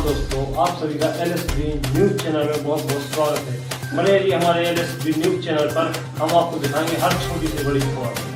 आदाब दोस्तों, आप सभी का LSB न्यूज चैनल में बहुत बहुत स्वागत है। बने रहिए हमारे LSB न्यूज चैनल पर, हम आपको दिखाएंगे हर छोटी से बड़ी खबर।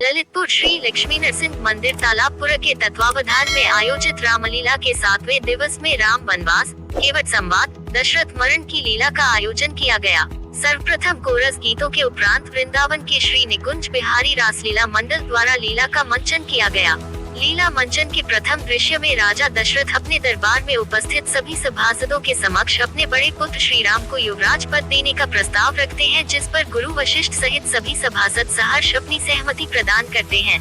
ललितपुर श्री लक्ष्मी नरसिंह मंदिर तालाबपुरा के तत्वावधान में आयोजित रामलीला के 7वें दिवस में राम वनवास केवट संवाद दशरथ मरण की लीला का आयोजन किया गया। सर्वप्रथम कोरस गीतों के उपरांत वृंदावन के श्री निकुंज बिहारी रासलीला मंडल द्वारा लीला का मंचन किया गया। लीला मंचन के प्रथम दृश्य में राजा दशरथ अपने दरबार में उपस्थित सभी सभासदों के समक्ष अपने बड़े पुत्र श्री राम को युवराज पद देने का प्रस्ताव रखते हैं, जिस पर गुरु वशिष्ठ सहित सभी सभासद सहर्ष अपनी सहमति प्रदान करते हैं।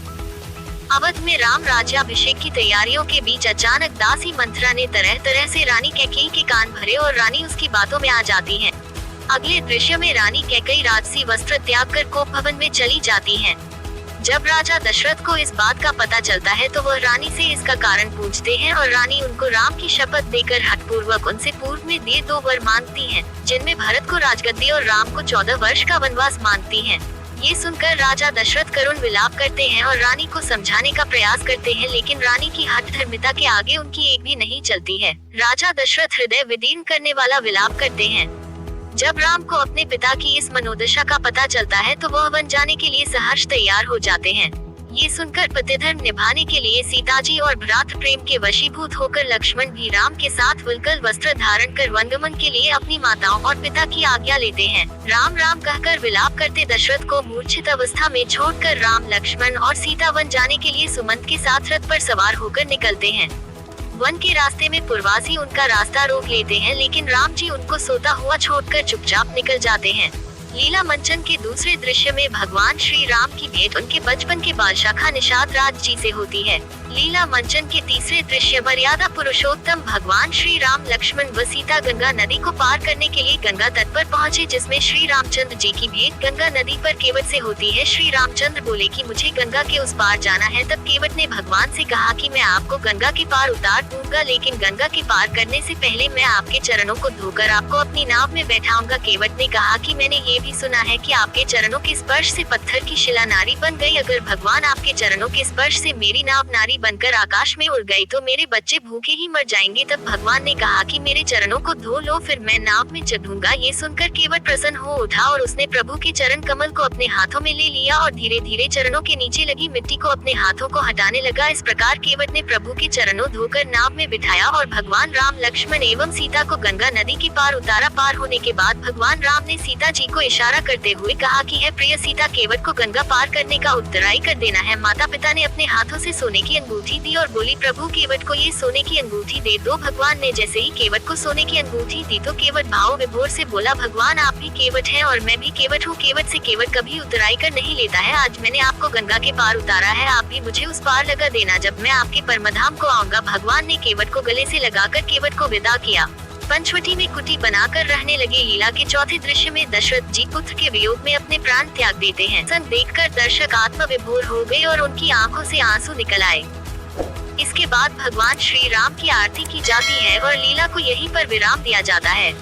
अवध में राम राज्याभिषेक की तैयारियों के बीच अचानक दासी मंथरा ने तरह तरह से रानी कैकेयी के कान भरे और रानी उसकी बातों में आ जाती है। अगले दृश्य में रानी कैकेयी राजसी वस्त्र त्याग कर कोप भवन में चली जाती हैं। जब राजा दशरथ को इस बात का पता चलता है तो वह रानी से इसका कारण पूछते हैं और रानी उनको राम की शपथ देकर हठपूर्वक उनसे पूर्व में दिए 2 वर मांगती हैं, जिनमें भरत को राजगद्दी और राम को 14 वर्ष का वनवास मांगती हैं। ये सुनकर राजा दशरथ करुण विलाप करते हैं और रानी को समझाने का प्रयास करते हैं, लेकिन रानी की हठधर्मिता के आगे उनकी एक भी नहीं चलती है। राजा दशरथ हृदय विदीर्ण करने वाला विलाप करते हैं। जब राम को अपने पिता की इस मनोदशा का पता चलता है तो वह वन जाने के लिए सहर्ष तैयार हो जाते हैं। ये सुनकर पतिधर्म निभाने के लिए सीताजी और भ्रातृ प्रेम के वशीभूत होकर लक्ष्मण भी राम के साथ वल्कल वस्त्र धारण कर वनगमन के लिए अपनी माताओं और पिता की आज्ञा लेते हैं। राम राम कहकर विलाप करते दशरथ को मूर्छित अवस्था में छोड़कर राम लक्ष्मण और सीता वन जाने के लिए सुमंत के साथ रथ पर सवार होकर निकलते हैं। वन के रास्ते में पुरवासी उनका रास्ता रोक लेते हैं, लेकिन राम जी उनको सोता हुआ छोड़कर चुपचाप निकल जाते हैं। लीला मंचन के दूसरे दृश्य में भगवान श्री राम की भेंट उनके बचपन के बालशाखा निषाद राज जी से होती है। लीला मंचन के तीसरे दृश्य मर्यादा पुरुषोत्तम भगवान श्री राम लक्ष्मण व सीता गंगा नदी को पार करने के लिए गंगा तट पर पहुँचे, जिसमें श्री रामचंद्र जी की भेंट गंगा नदी पर केवट से होती है। श्री रामचंद्र बोले कि मुझे गंगा के उस पार जाना है। तब केवट ने भगवान से कहा कि मैं आपको गंगा के पार उतार दूंगा, लेकिन गंगा के पार करने से पहले मैं आपके चरणों को धोकर आपको अपनी नाव में बैठाऊंगा। केवट ने कहा कि मैंने ये भी सुना है कि आपके चरणों के स्पर्श से पत्थर की शिला नारी बन गई। अगर भगवान आपके चरणों के स्पर्श से मेरी नाव नारी बनकर आकाश में उड़ गई तो मेरे बच्चे भूखे ही मर जाएंगे। तब भगवान ने कहा कि मेरे चरणों को धो लो, फिर मैं नाव में चढ़ूंगा। ये सुनकर केवट प्रसन्न हो उठा और उसने प्रभु के चरण कमल को अपने हाथों में ले लिया और धीरे धीरे चरणों के नीचे लगी मिट्टी को अपने हाथों को हटाने लगा। इस प्रकार केवट ने प्रभु के चरणों धोकर नाव में बिठाया और भगवान राम लक्ष्मण एवं सीता को गंगा नदी के पार उतारा। पार होने के बाद भगवान राम ने सीता जी को इशारा करते हुए कहा कि है प्रिय सीता, केवट को गंगा पार करने का उत्तराई कर देना है। माता पिता ने अपने हाथों से सोने की अंगूठी दी और बोली, प्रभु केवट को ये सोने की अंगूठी दे दो। भगवान ने जैसे ही केवट को सोने की अंगूठी दी तो केवट भाव विभोर से बोला, भगवान आप भी केवट हैं और मैं भी केवट हूँ। केवट से केवट कभी उतराई कर नहीं लेता है। आज मैंने आपको गंगा के पार उतारा है, आप भी मुझे उस पार लगा देना। जब मैं आपके परमधाम को आऊंगा। भगवान ने केवट को गले से लगाकर केवट को विदा किया। पंचवटी में कुटी बनाकर रहने लगे। लीला के चौथे दृश्य में दशरथ जी पुत्र के वियोग में अपने प्राण त्याग देते हैं। सन देखकर दर्शक आत्म विभोर हो गए और उनकी आंखों से आंसू निकल आए। इसके बाद भगवान श्री राम की आरती की जाती है और लीला को यहीं पर विराम दिया जाता है।